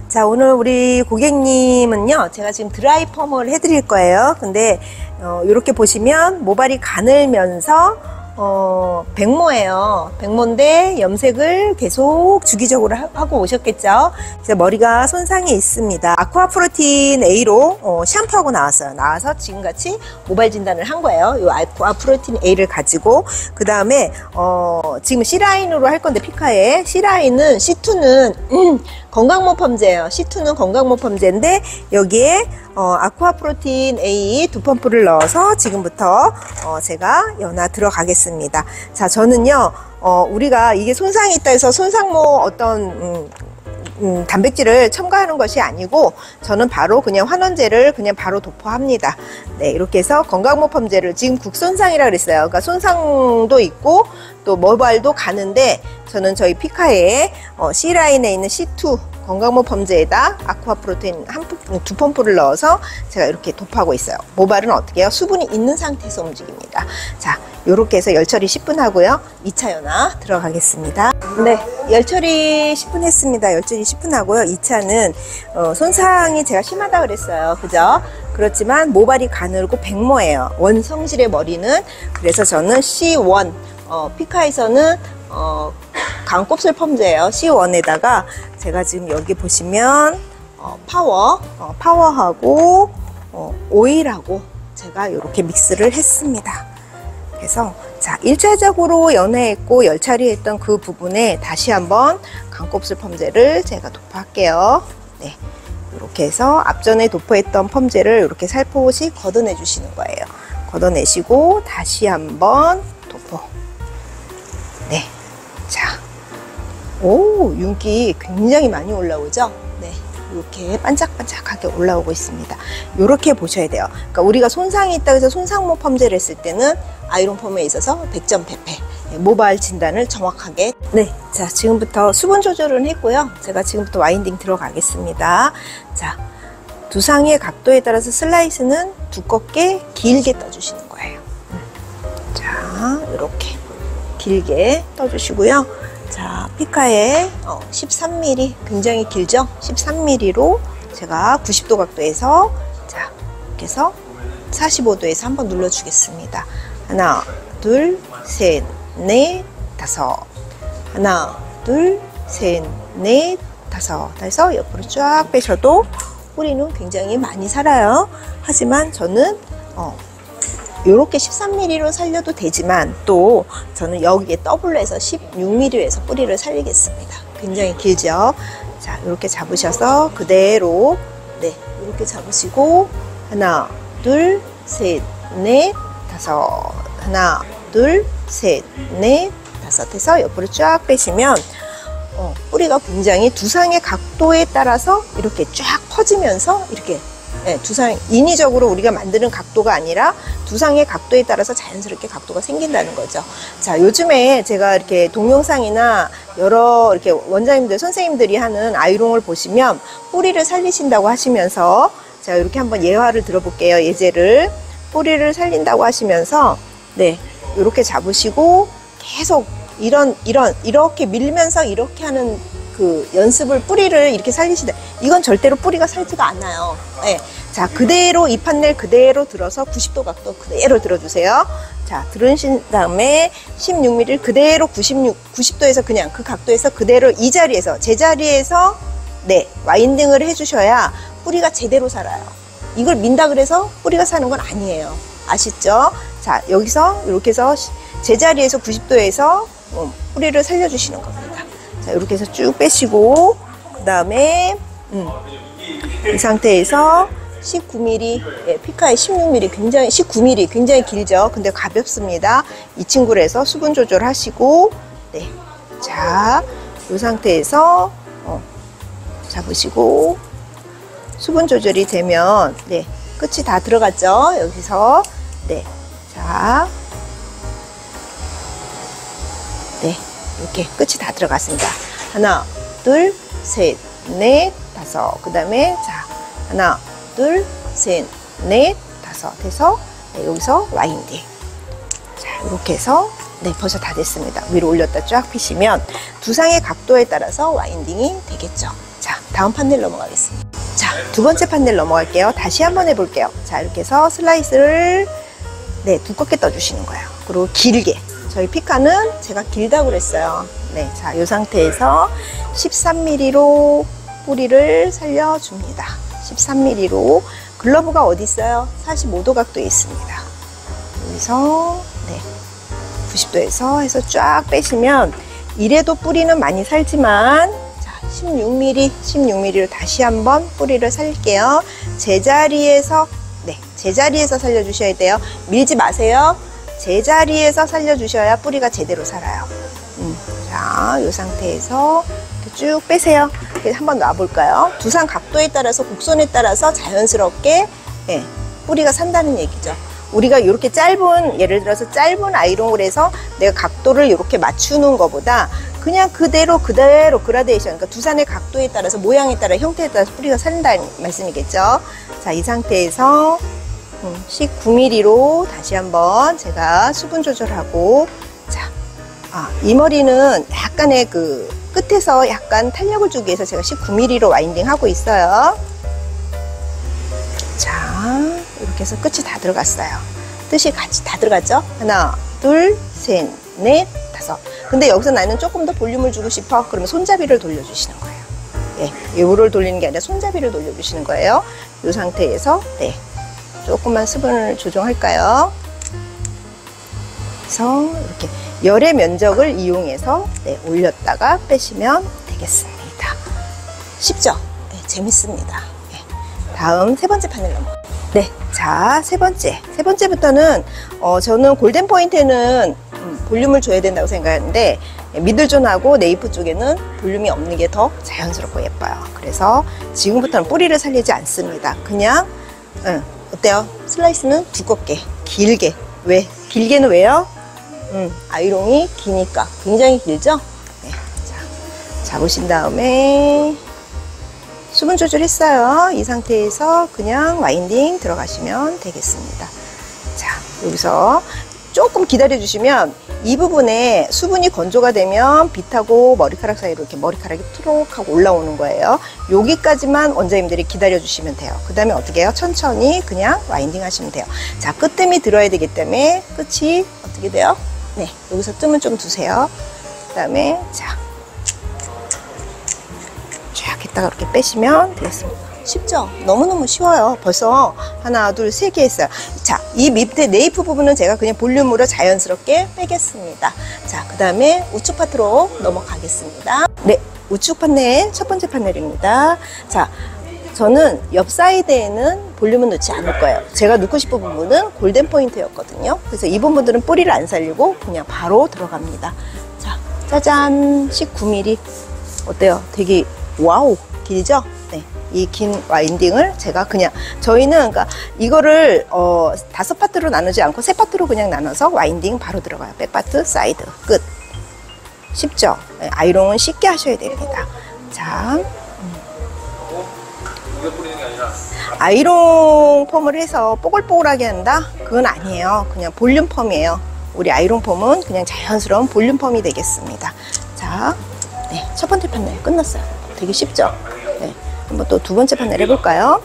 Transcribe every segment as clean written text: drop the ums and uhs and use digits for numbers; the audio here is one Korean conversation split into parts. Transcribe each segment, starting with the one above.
자, 오늘 우리 고객님은요, 제가 지금 드라이 펌을 해드릴 거예요. 근데 이렇게 보시면 모발이 가늘면서 백모예요. 백모인데 염색을 계속 주기적으로 하고 오셨겠죠. 그래서 머리가 손상이 있습니다. 아쿠아 프로틴 A로 샴푸하고 나왔어요. 나와서 지금같이 모발 진단을 한 거예요. 이 아쿠아 프로틴 A를 가지고 그 다음에 지금 C라인으로 할 건데, 피카에 C라인은 C2는 건강모 펌제예요. C2는 건강모 펌제인데 여기에 아쿠아 프로틴 A 2펌프를 넣어서 지금부터 제가 연화 들어가겠습니다. 자, 저는요 우리가 이게 손상이 있다 해서 손상모 어떤 단백질을 첨가하는 것이 아니고, 저는 바로 그냥 환원제를 그냥 바로 도포합니다. 네, 이렇게 해서 건강모 펌제를, 지금 국손상이라 그랬어요. 그러니까 손상도 있고 또 모발도 가는데, 저는 저희 피카에 C라인에 있는 C2 건강모 펌제에다 아쿠아 프로틴 2펌프를 넣어서 제가 이렇게 도포하고 있어요. 모발은 어떻게 해요? 수분이 있는 상태에서 움직입니다. 자, 요렇게 해서 열처리 10분 하고요. 2차 연화 들어가겠습니다. 네, 열처리 10분 했습니다. 열처리 10분 하고요. 2차는 손상이 제가 심하다 그랬어요. 그죠? 그렇지만 모발이 가늘고 백모예요. 원성질의 머리는. 그래서 저는 C1, 피카에서는 강곱슬 펌제예요. C1에다가 제가 지금 여기 보시면 파워하고 오일하고 제가 이렇게 믹스를 했습니다. 그래서 자, 1차적으로 연해했고 열처리했던 그 부분에 다시 한번 강곱슬 펌제를 제가 도포할게요. 네, 이렇게 해서 앞전에 도포했던 펌제를 이렇게 살포시 걷어내 주시는 거예요. 걷어내시고 다시 한번 도포. 네, 자, 오, 윤기 굉장히 많이 올라오죠? 네, 이렇게 반짝반짝하게 올라오고 있습니다. 이렇게 보셔야 돼요. 그러니까 우리가 손상이 있다고 해서 손상모 펌제를 했을 때는 아이론 펌에 있어서 100점 패패. 모발 진단을 정확하게. 네, 자, 지금부터 수분 조절은 했고요. 제가 지금부터 와인딩 들어가겠습니다. 자, 두상의 각도에 따라서 슬라이스는 두껍게 길게 떠주시는 거예요. 자, 이렇게 길게 떠주시고요. 자, 피카에 13mm, 굉장히 길죠? 13mm로 제가 90도 각도에서, 자, 이렇게 해서 45도에서 한번 눌러주겠습니다. 하나, 둘, 셋, 넷, 다섯. 하나, 둘, 셋, 넷, 다섯. 해서 옆으로 쫙 빼셔도 뿌리는 굉장히 많이 살아요. 하지만 저는 요렇게 13mm로 살려도 되지만, 또 저는 여기에 더블로 해서 16mm로 해서 뿌리를 살리겠습니다. 굉장히 길죠? 자, 이렇게 잡으셔서 그대로, 네, 이렇게 잡으시고 하나, 둘, 셋, 넷, 다섯. 하나, 둘, 셋, 넷, 다섯 해서 옆으로 쫙 빼시면 뿌리가 굉장히 두상의 각도에 따라서 이렇게 쫙 퍼지면서 이렇게, 네, 두상, 인위적으로 우리가 만드는 각도가 아니라 두상의 각도에 따라서 자연스럽게 각도가 생긴다는 거죠. 자, 요즘에 제가 이렇게 동영상이나 여러 이렇게 원장님들, 선생님들이 하는 아이롱을 보시면 뿌리를 살리신다고 하시면서, 제가 이렇게 한번 예화를 들어볼게요. 예제를. 뿌리를 살린다고 하시면서, 네, 이렇게 잡으시고 계속 이렇게 밀면서 이렇게 하는 그 연습을, 뿌리를 이렇게 살리시다. 이건 절대로 뿌리가 살지가 않아요. 네. 자, 그대로 이 판넬 그대로 들어서 90도 각도 그대로 들어주세요. 자, 들으신 다음에 16mm를 그대로 90도에서 그냥 그 각도에서 그대로 이 자리에서, 제자리에서, 네, 와인딩을 해주셔야 뿌리가 제대로 살아요. 이걸 민다 그래서 뿌리가 사는 건 아니에요. 아시죠? 자, 여기서 이렇게 해서 제자리에서 90도에서 뿌리를 살려주시는 겁니다. 자, 이렇게 해서 쭉 빼시고, 그 다음에 이 상태에서 19mm, 예, 피카의 16mm 굉장히, 19mm 굉장히 길죠? 근데 가볍습니다. 이 친구를 해서 수분 조절하시고, 네, 자, 이 상태에서 잡으시고, 수분 조절이 되면, 네, 끝이 다 들어갔죠? 여기서, 네, 자, 네, 이렇게 끝이 다 들어갔습니다. 하나, 둘, 셋, 넷, 다섯. 그 다음에, 자, 하나, 둘, 셋, 넷, 다섯 해서, 네, 여기서 와인딩. 자, 이렇게 해서, 네, 벌써 다 됐습니다. 위로 올렸다 쫙 피시면 두상의 각도에 따라서 와인딩이 되겠죠. 자, 다음 판넬 넘어가겠습니다. 자, 두 번째 판넬 넘어갈게요. 다시 한번 해볼게요. 자, 이렇게 해서 슬라이스를 네, 두껍게 떠주시는 거예요. 그리고 길게. 저희 피카는 제가 길다고 그랬어요. 네, 자, 이 상태에서 13mm로 뿌리를 살려줍니다. 13mm로. 글러브가 어디 있어요? 45도 각도에 있습니다. 여기서 네, 90도에서 해서 쫙 빼시면 이래도 뿌리는 많이 살지만 자, 16mm를 다시 한번 뿌리를 살릴게요. 제자리에서 네, 제자리에서 살려주셔야 돼요. 밀지 마세요. 제자리에서 살려주셔야 뿌리가 제대로 살아요. 자, 이 상태에서 이렇게 쭉 빼세요. 한번 놔볼까요? 두상 각도에 따라서 곡선에 따라서 자연스럽게 네, 뿌리가 산다는 얘기죠. 우리가 이렇게 짧은, 예를 들어서 짧은 아이롱을 해서 내가 각도를 이렇게 맞추는 것보다 그냥 그대로 그라데이션, 그러니까 두산의 각도에 따라서 모양에 따라 형태에 따라서 뿌리가 산다는 말씀이겠죠. 자, 이 상태에서 19mm로 다시 한번 제가 수분 조절하고, 자, 이 머리는 약간의 그 끝에서 약간 탄력을 주기 위해서 제가 19mm로 와인딩 하고 있어요. 자, 이렇게 해서 끝이 다 들어갔어요. 뜻이 같이 다 들어갔죠? 하나, 둘, 셋, 넷, 다섯. 근데 여기서 나는 조금 더 볼륨을 주고 싶어. 그러면 손잡이를 돌려주시는 거예요. 예, 요를 돌리는 게 아니라 손잡이를 돌려주시는 거예요. 이 상태에서 네, 조금만 수분을 조정할까요? 그래서 이렇게 열의 면적을 이용해서 네, 올렸다가 빼시면 되겠습니다. 쉽죠? 네, 재밌습니다. 네, 다음 세 번째 판넬 넘어가요. 네, 자, 세 번째부터는 저는 골든 포인트에는 볼륨을 줘야 된다고 생각하는데 미들존하고 네이프 쪽에는 볼륨이 없는 게 더 자연스럽고 예뻐요. 그래서 지금부터는 뿌리를 살리지 않습니다. 그냥 어때요? 슬라이스는 두껍게, 길게. 왜? 길게는 왜요? 아이롱이 기니까. 굉장히 길죠? 네, 자, 잡으신 다음에 수분 조절했어요. 이 상태에서 그냥 와인딩 들어가시면 되겠습니다. 자, 여기서 조금 기다려 주시면 이 부분에 수분이 건조가 되면 빗하고 머리카락 사이로 이렇게 머리카락이 푸룩 하고 올라오는 거예요. 여기까지만 원장님들이 기다려 주시면 돼요. 그 다음에 어떻게 해요? 천천히 그냥 와인딩 하시면 돼요. 자, 끝뜸이 들어야 되기 때문에 끝이 어떻게 돼요? 네, 여기서 뜸을 좀 두세요. 그 다음에 자, 쫙 했다가 이렇게 빼시면 되겠습니다. 쉽죠? 너무너무 쉬워요. 벌써 하나, 둘, 세 개 했어요. 자, 이 밑에 네이프 부분은 제가 그냥 볼륨으로 자연스럽게 빼겠습니다. 자, 그 다음에 우측 파트로 넘어가겠습니다. 네, 우측 판넬, 첫 번째 판넬입니다. 자, 저는 옆 사이드에는 볼륨은 넣지 않을 거예요. 제가 넣고 싶은 부분은 골든 포인트였거든요. 그래서 이 부분들은 뿌리를 안 살리고 그냥 바로 들어갑니다. 자, 짜잔, 19mm. 어때요? 되게 와우, 길죠? 네. 이 긴 와인딩을 제가 그냥 저희는 그러니까 이거를 5파트로 나누지 않고 3파트로 그냥 나눠서 와인딩 바로 들어가요. 백파트, 사이드, 끝. 쉽죠? 네, 아이롱은 쉽게 하셔야 됩니다. 자, 아이롱 펌을 해서 뽀글뽀글하게 한다? 그건 아니에요. 그냥 볼륨 펌이에요. 우리 아이롱 펌은 그냥 자연스러운 볼륨 펌이 되겠습니다. 자, 네, 첫 번째 판넬 끝났어요. 되게 쉽죠? 네. 한번 또 두 번째 판넬 해볼까요?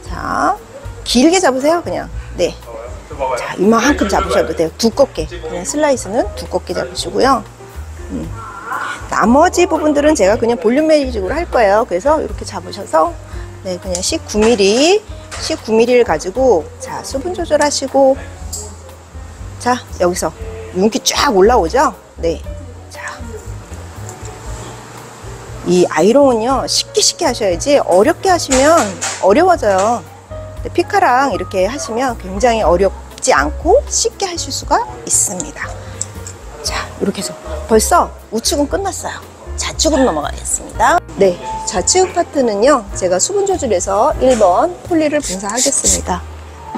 자, 길게 잡으세요, 그냥. 네. 자, 이만큼 잡으셔도 돼요. 두껍게. 그냥 슬라이스는 두껍게 잡으시고요. 나머지 부분들은 제가 그냥 볼륨 매직으로 할 거예요. 그래서 이렇게 잡으셔서, 네, 그냥 19mm를 가지고, 자, 수분 조절하시고, 자, 여기서 윤기 쫙 올라오죠? 네. 이 아이롱은요, 쉽게 하셔야지 어렵게 하시면 어려워져요. 피카랑 이렇게 하시면 굉장히 어렵지 않고 쉽게 하실 수가 있습니다. 자, 이렇게 해서 벌써 우측은 끝났어요. 좌측으로 넘어가겠습니다. 네, 좌측 파트는요, 제가 수분 조절해서 1번 폴리를 분사하겠습니다.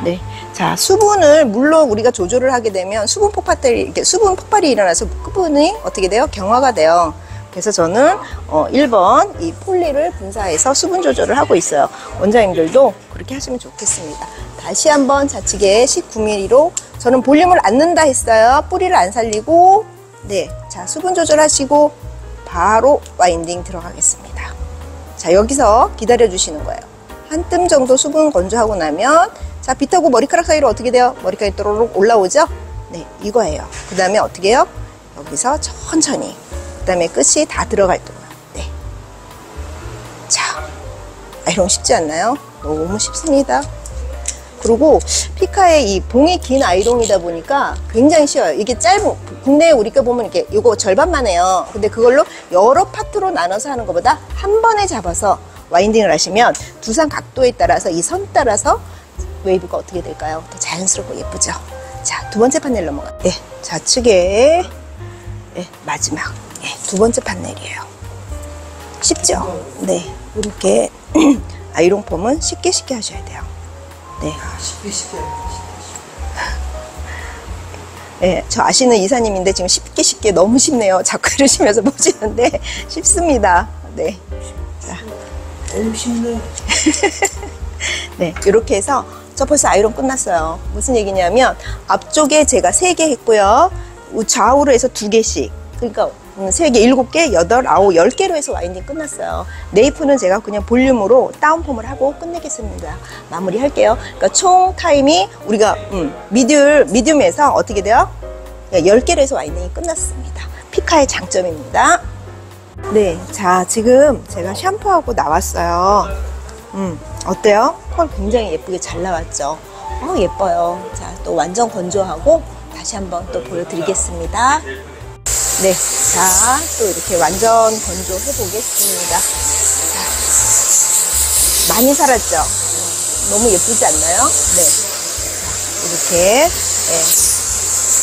네. 자, 수분을 물론 우리가 조절을 하게 되면 수분 폭발이 일어나서 끝부분이 어떻게 돼요? 경화가 돼요. 그래서 저는 1번 이 폴리를 분사해서 수분 조절을 하고 있어요. 원장님들도 그렇게 하시면 좋겠습니다. 다시 한번 좌측에 19mm로 저는 볼륨을 안 넣는다 했어요. 뿌리를 안 살리고, 네, 자, 수분 조절하시고 바로 와인딩 들어가겠습니다. 자, 자, 여기서 기다려 주시는 거예요. 한 뜸 정도 수분 건조하고 나면, 자, 빗하고 머리카락 사이로 어떻게 돼요? 머리카락이 또로록 올라오죠? 네, 이거예요. 그 다음에 어떻게 해요? 여기서 천천히. 그 다음에 끝이 다 들어갈 동안. 네. 자, 아이롱 쉽지 않나요? 너무 쉽습니다. 그리고 피카의 이 봉이 긴 아이롱이다 보니까 굉장히 쉬워요. 이게 국내에 우리가 보면 이렇게 이거 절반만 해요. 근데 그걸로 여러 파트로 나눠서 하는 것보다 한 번에 잡아서 와인딩을 하시면 두상 각도에 따라서 이 선 따라서 웨이브가 어떻게 될까요? 더 자연스럽고 예쁘죠? 자, 두 번째 판넬 넘어가. 네, 좌측에 네, 마지막 두 번째 판넬이에요. 쉽죠? 네, 이렇게 아이롱 폼은 쉽게 하셔야 돼요. 네. 쉽게. 네, 저 아시는 이사님인데 지금 쉽게 너무 쉽네요. 자꾸 이러시면서 보시는데 쉽습니다. 네. 자. 너무 쉽네. 네, 이렇게 해서 저 벌써 아이롱 끝났어요. 무슨 얘기냐면 앞쪽에 제가 3개 했고요. 좌우로 해서 2개씩. 그러니까 3개, 7개, 8, 9, 10개로 해서 와인딩 끝났어요. 네이프는 제가 그냥 볼륨으로 다운펌을 하고 끝내겠습니다. 마무리 할게요. 그러니까 총 타임이 우리가 미디움에서 어떻게 돼요? 10개로 해서 와인딩이 끝났습니다. 피카의 장점입니다. 네, 자, 지금 제가 샴푸하고 나왔어요. 어때요? 컬 굉장히 예쁘게 잘 나왔죠? 예뻐요. 자, 또 완전 건조하고 다시 한번 또 보여드리겠습니다. 네, 자, 또 이렇게 완전 건조해 보겠습니다. 자, 많이 살았죠? 너무 예쁘지 않나요? 네. 자, 이렇게. 네.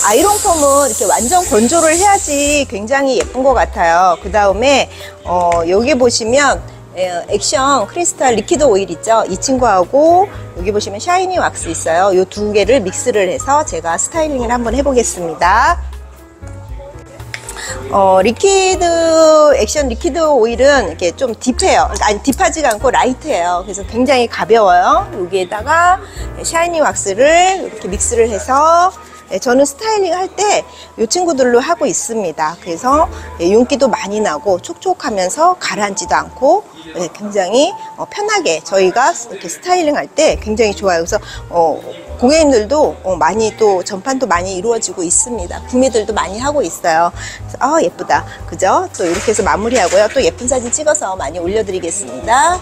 아이롱 폼은 이렇게 완전 건조를 해야지 굉장히 예쁜 것 같아요. 그 다음에, 여기 보시면, 액션 크리스탈 리퀴드 오일 있죠? 이 친구하고 여기 보시면 샤이니 왁스 있어요. 이 두 개를 믹스를 해서 제가 스타일링을 한번 해보겠습니다. 액션 리퀴드 오일은 이렇게 좀 딥해요. 아니, 딥하지가 않고 라이트해요. 그래서 굉장히 가벼워요. 여기에다가 샤이니 왁스를 이렇게 믹스를 해서 저는 스타일링 할 때 이 친구들로 하고 있습니다. 그래서 윤기도 많이 나고 촉촉하면서 가라앉지도 않고 굉장히 편하게 저희가 이렇게 스타일링 할 때 굉장히 좋아요. 그래서 고객님들도 많이 또 전판도 많이 이루어지고 있습니다. 구매들도 많이 하고 있어요. 그래서, 예쁘다. 그죠? 또 이렇게 해서 마무리하고요. 또 예쁜 사진 찍어서 많이 올려드리겠습니다.